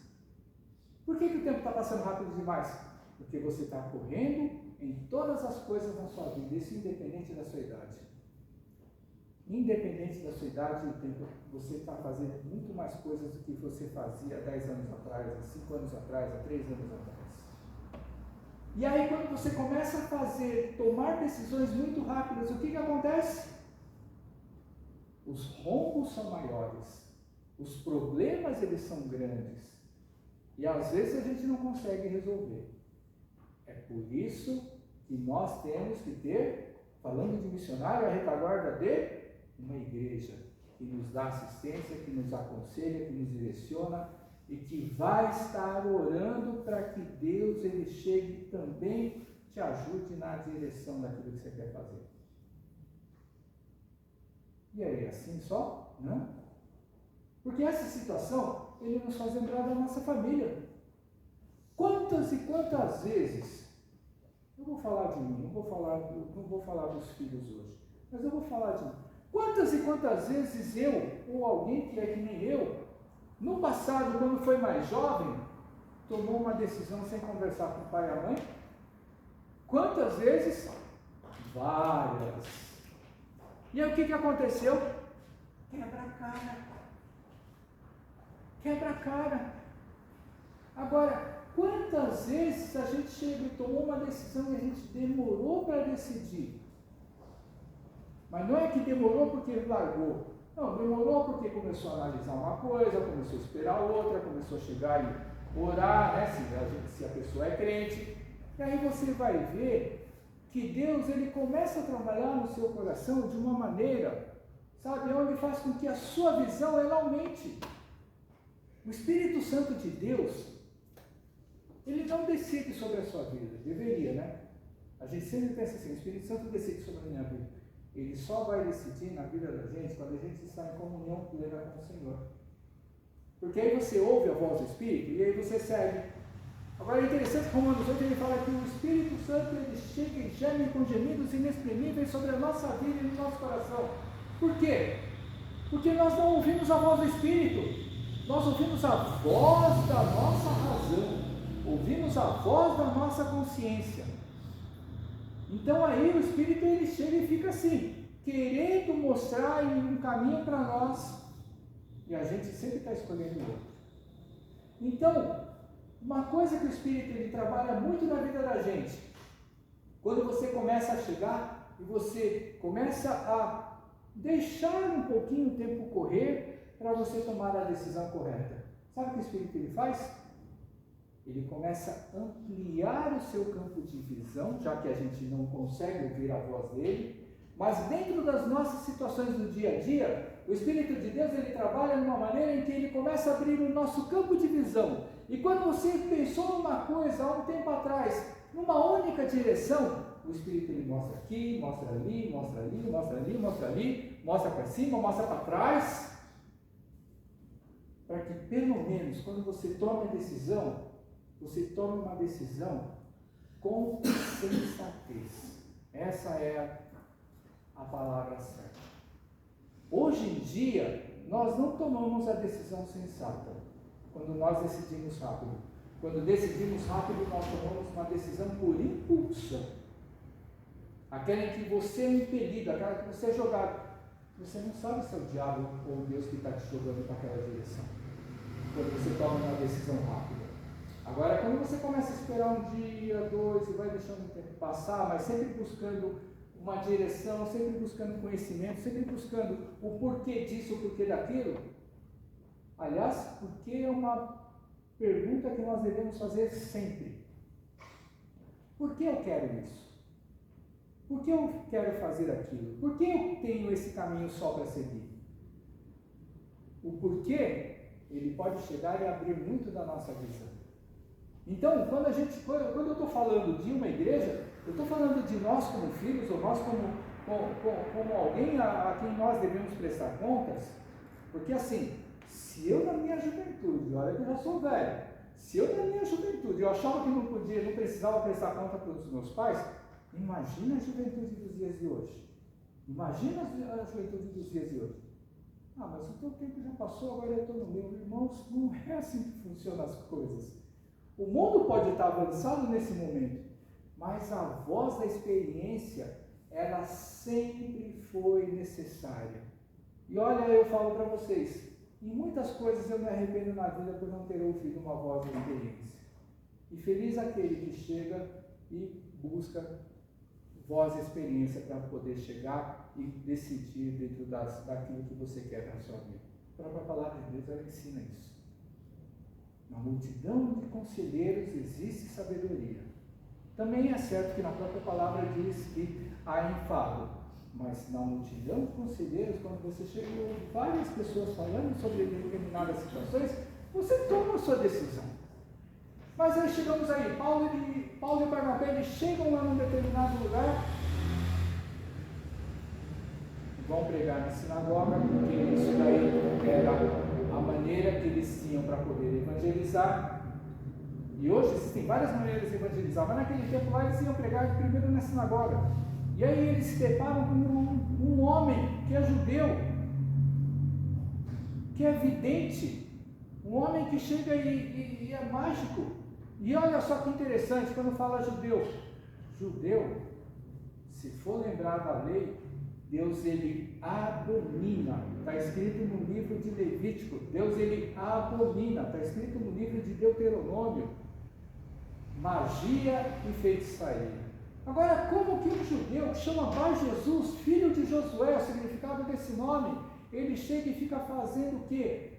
Speaker 1: Por que o tempo está passando rápido demais? Porque você está correndo em todas as coisas na sua vida, isso independente da sua idade. Independente da sua idade, você está fazendo muito mais coisas do que você fazia há 10 anos atrás, há 5 anos atrás, há 3 anos atrás. E aí quando você começa a tomar decisões muito rápidas, o que acontece? Os rombos são maiores, os problemas eles são grandes, e às vezes a gente não consegue resolver. É por isso que nós temos que ter, falando de missionário, a retaguarda de uma igreja que nos dá assistência, que nos aconselha, que nos direciona e que vai estar orando para que Deus ele chegue também te ajude na direção daquilo que você quer fazer. E aí, assim só? Não? Porque essa situação, ele nos faz lembrar da nossa família. Quantas e quantas vezes, eu vou falar de mim, não vou falar dos filhos hoje, mas eu vou falar de mim. Quantas e quantas vezes eu, ou alguém que é que nem eu, no passado, quando foi mais jovem, tomou uma decisão sem conversar com o pai e a mãe? Quantas vezes? Várias. E aí o que aconteceu? Quebra a cara. Quebra a cara. Agora, quantas vezes a gente chega e tomou uma decisão e a gente demorou para decidir? Mas não é que demorou porque largou. Não, demorou porque começou a analisar uma coisa, começou a esperar outra, começou a chegar e orar, né, se a pessoa é crente. E aí você vai ver que Deus, ele começa a trabalhar no seu coração de uma maneira, sabe, onde faz com que a sua visão ela aumente. O Espírito Santo de Deus, ele não decide sobre a sua vida, deveria, né? A gente sempre pensa assim, o Espírito Santo decide sobre a minha vida. Ele só vai decidir na vida da gente quando a gente está em comunhão plena com o Senhor. Porque aí você ouve a voz do Espírito e aí você segue. Agora é interessante que Romanos 8 ele fala que o Espírito Santo ele chega e geme com gemidos inexprimíveis sobre a nossa vida e no nosso coração. Por quê? Porque nós não ouvimos a voz do Espírito. Nós ouvimos a voz da nossa razão. Ouvimos a voz da nossa consciência. Então aí o Espírito ele chega e fica assim, querendo mostrar um caminho para nós, e a gente sempre está escolhendo outro. Então, uma coisa que o Espírito ele trabalha muito na vida da gente, quando você começa a chegar e você começa a deixar um pouquinho o tempo correr para você tomar a decisão correta. Sabe o que o Espírito ele faz? Ele começa a ampliar o seu campo de visão, já que a gente não consegue ouvir a voz dele, mas dentro das nossas situações do dia a dia, o Espírito de Deus ele trabalha de uma maneira em que ele começa a abrir o nosso campo de visão. E quando você pensou numa coisa há um tempo atrás, numa única direção, o Espírito ele mostra aqui, mostra ali, mostra ali, mostra ali, mostra ali, mostra para cima, mostra para trás, para que pelo menos quando você tome a decisão, você tome uma decisão com sensatez. Essa é a palavra certa. Hoje em dia, nós não tomamos a decisão sensata quando nós decidimos rápido. Quando decidimos rápido, nós tomamos uma decisão por impulsão. Aquela em que você é impelido, aquela que você é jogado. Você não sabe se é o diabo ou Deus que está te jogando para aquela direção. Quando você toma uma decisão rápida. Agora, quando você começa a esperar um dia, dois, e vai deixando o tempo passar, mas sempre buscando uma direção, sempre buscando conhecimento, sempre buscando o porquê disso, o porquê daquilo. Aliás, porque é uma pergunta que nós devemos fazer sempre. Por que eu quero isso? Por que eu quero fazer aquilo? Por que eu tenho esse caminho só para seguir? O porquê, ele pode chegar e abrir muito da nossa visão. Então, quando eu estou falando de uma igreja, eu estou falando de nós como filhos, ou nós como alguém a quem nós devemos prestar contas, porque assim, se eu na minha juventude, olha que eu já sou velho, se eu na minha juventude eu achava que não precisava prestar conta para os meus pais, imagina a juventude dos dias de hoje. Imagina a juventude dos dias de hoje. Ah, mas o teu tempo já passou, agora eu estou no meu. Irmãos, não é assim que funcionam as coisas. O mundo pode estar avançado nesse momento, mas a voz da experiência, ela sempre foi necessária. E olha, eu falo para vocês, em muitas coisas eu me arrependo na vida por não ter ouvido uma voz da experiência. E feliz aquele que chega e busca voz da experiência para poder chegar e decidir dentro daquilo que você quer na sua vida. A própria palavra de Deus, ela ensina isso. Na multidão de conselheiros existe sabedoria. Também é certo que na própria palavra diz que há enfado, mas na multidão de conselheiros, quando você chega e ouve várias pessoas falando sobre determinadas situações, você toma a sua decisão. Mas aí chegamos aí, Paulo e Barnabé, eles chegam lá num determinado lugar, vão pregar na sinagoga, porque isso daí era a maneira que eles tinham para poder evangelizar. E hoje existem várias maneiras de evangelizar, mas naquele tempo lá eles iam pregar primeiro na sinagoga. E aí eles se deparam com um homem que é judeu, que é vidente, um homem que chega e é mágico. E olha só que interessante, quando fala judeu, se for lembrar da lei, Deus ele abomina, está escrito no livro de Levítico, Deus ele abomina, está escrito no livro de Deuteronômio, magia e feitiçaria. Agora, como que um judeu que chama Bar Jesus, filho de Josué, o significado desse nome, ele chega e fica fazendo o quê?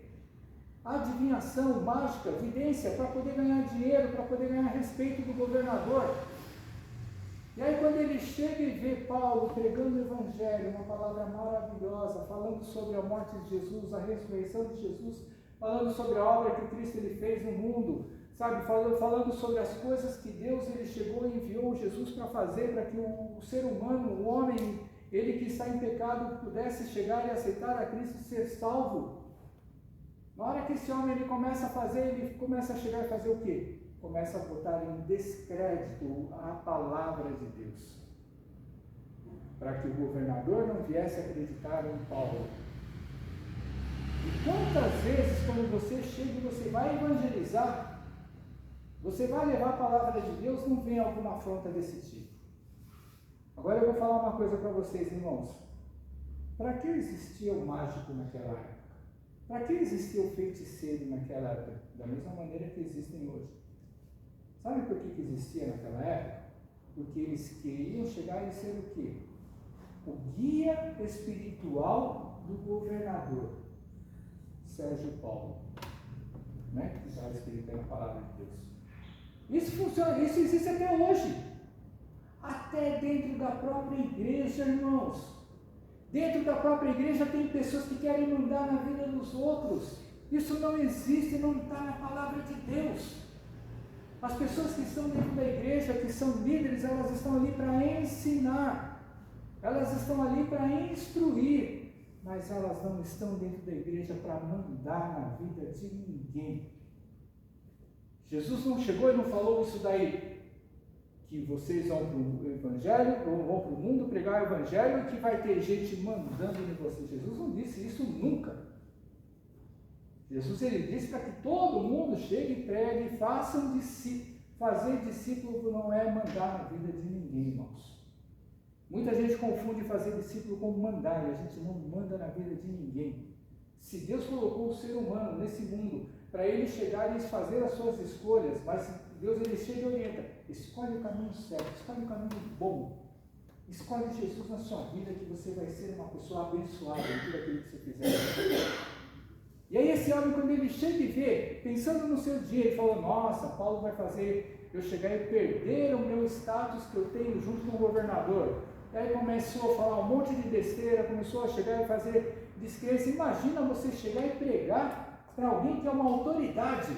Speaker 1: Adivinhação, mágica, vidência, para poder ganhar dinheiro, para poder ganhar respeito do governador. E aí quando ele chega e vê Paulo pregando o Evangelho, uma palavra maravilhosa, falando sobre a morte de Jesus, a ressurreição de Jesus, falando sobre a obra que Cristo ele fez no mundo, sabe, falando sobre as coisas que Deus ele chegou e enviou Jesus para fazer, para que o ser humano, o homem, ele que está em pecado, pudesse chegar e aceitar a Cristo e ser salvo. Na hora que esse homem ele começa a fazer, ele começa a chegar e fazer o quê? Começa a botar em descrédito a palavra de Deus, para que o governador não viesse acreditar em Paulo. E quantas vezes, quando você chega e você vai evangelizar, você vai levar a palavra de Deus, não vem alguma afronta desse tipo. Agora eu vou falar uma coisa para vocês, irmãos. Para que existia o mágico naquela época? Para que existia o feiticeiro naquela época? Da mesma maneira que existem hoje. Sabe por que existia naquela época? Porque eles queriam chegar e ser o quê? O guia espiritual do governador, Sérgio Paulo, né? Que estava escrito aí na palavra de Deus. Isso funciona, isso existe até hoje. Até dentro da própria igreja, irmãos. Dentro da própria igreja tem pessoas que querem mandar na vida dos outros. Isso não existe, não está na palavra de Deus. As pessoas que estão dentro da igreja, que são líderes, elas estão ali para ensinar, elas estão ali para instruir, mas elas não estão dentro da igreja para mandar na vida de ninguém. Jesus não chegou e não falou isso daí, que vocês vão para o evangelho, ou vão para o mundo pregar o evangelho, e que vai ter gente mandando em vocês. Jesus não disse isso nunca. Jesus ele disse para que todo mundo chegue e pregue e façam discípulo. Fazer discípulo não é mandar na vida de ninguém, irmãos. Muita gente confunde fazer discípulo com mandar, e a gente não manda na vida de ninguém. Se Deus colocou o ser humano nesse mundo para ele chegar e fazer as suas escolhas, mas Deus ele chega e orienta, escolhe o caminho certo, escolhe o caminho bom, escolhe Jesus na sua vida, que você vai ser uma pessoa abençoada em tudo aquilo que você fizer. E aí esse homem, quando ele chega e vê, pensando no seu dia, ele falou, nossa, Paulo vai fazer eu chegar e perder o meu status que eu tenho junto com o governador. E aí começou a falar um monte de besteira, começou a chegar e fazer descrença. Imagina você chegar e pregar para alguém que é uma autoridade.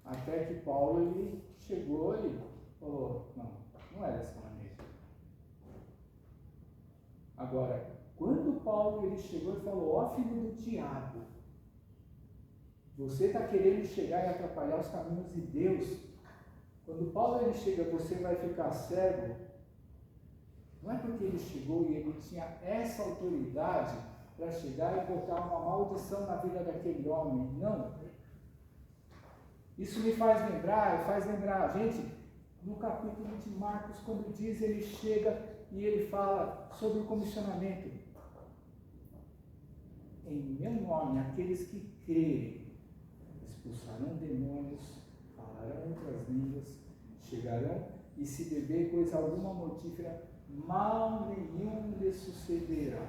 Speaker 1: Até que Paulo ele chegou e falou, não é dessa maneira. Agora, quando Paulo ele chegou e falou, ó filho do diabo, você está querendo chegar e atrapalhar os caminhos de Deus. Quando Paulo ele chega, você vai ficar cego. Não é porque ele chegou e ele tinha essa autoridade para chegar e botar uma maldição na vida daquele homem. Não. Isso me faz lembrar a gente, no capítulo de Marcos, quando diz, ele chega e ele fala sobre o comissionamento. Em meu nome, aqueles que crerem, expulsarão demônios, falarão outras línguas, chegarão e se beber coisa alguma mortífera, mal nenhum lhe sucederá.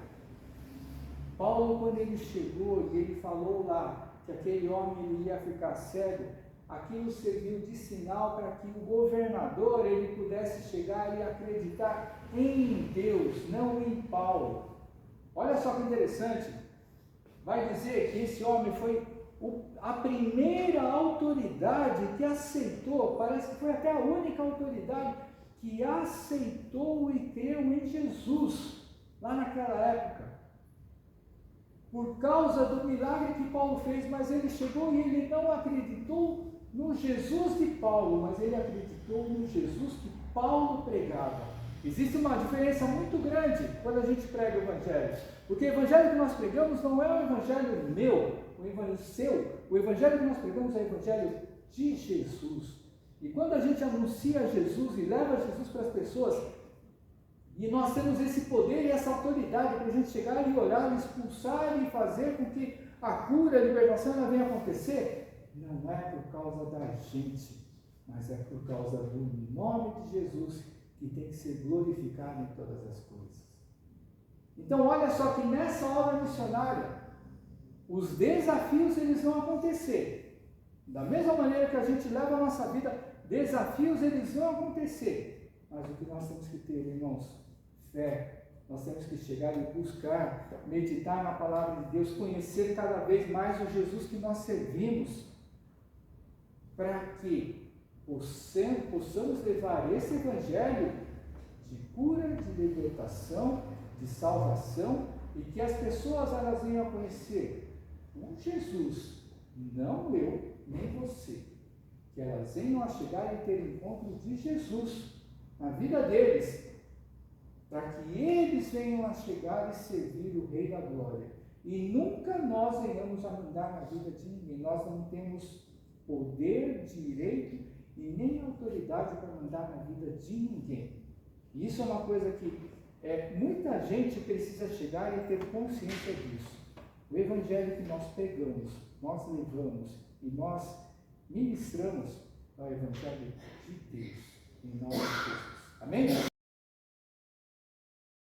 Speaker 1: Paulo, quando ele chegou e ele falou lá que aquele homem ele ia ficar cego, aquilo serviu de sinal para que o governador ele pudesse chegar e acreditar em Deus, não em Paulo. Olha só que interessante. Vai dizer que esse homem foi a primeira autoridade que aceitou, parece que foi até a única autoridade que aceitou e creu em Jesus, lá naquela época. Por causa do milagre que Paulo fez, mas ele chegou e ele não acreditou no Jesus de Paulo, mas ele acreditou no Jesus que Paulo pregava. Existe uma diferença muito grande quando a gente prega o Evangelho, porque o Evangelho que nós pregamos não é o Evangelho meu, o Evangelho seu, o Evangelho que nós pregamos é o Evangelho de Jesus. E quando a gente anuncia Jesus e leva Jesus para as pessoas, e nós temos esse poder e essa autoridade para a gente chegar e olhar, expulsar e fazer com que a cura, a libertação ela venha acontecer, não é por causa da gente, mas é por causa do nome de Jesus que tem que ser glorificado em todas as coisas. Então olha só que nessa obra missionária, os desafios eles vão acontecer. Da mesma maneira que a gente leva a nossa vida, desafios eles vão acontecer. Mas o que nós temos que ter, irmãos? Fé. Nós temos que chegar e buscar, meditar na palavra de Deus, conhecer cada vez mais o Jesus que nós servimos, para que possamos levar esse Evangelho de cura, de libertação, de salvação, e que as pessoas elas venham a conhecer um Jesus, não eu, nem você, que elas venham a chegar e ter encontro de Jesus na vida deles, para que eles venham a chegar e servir o Rei da Glória. E nunca nós venhamos a mandar na vida de ninguém. Nós não temos poder, direito e nem autoridade para mandar na vida de ninguém. E isso é uma coisa que muita gente precisa chegar e ter consciência disso. O Evangelho que nós pegamos, nós levamos e nós ministramos é o Evangelho de Deus, em nome de Jesus. Amém?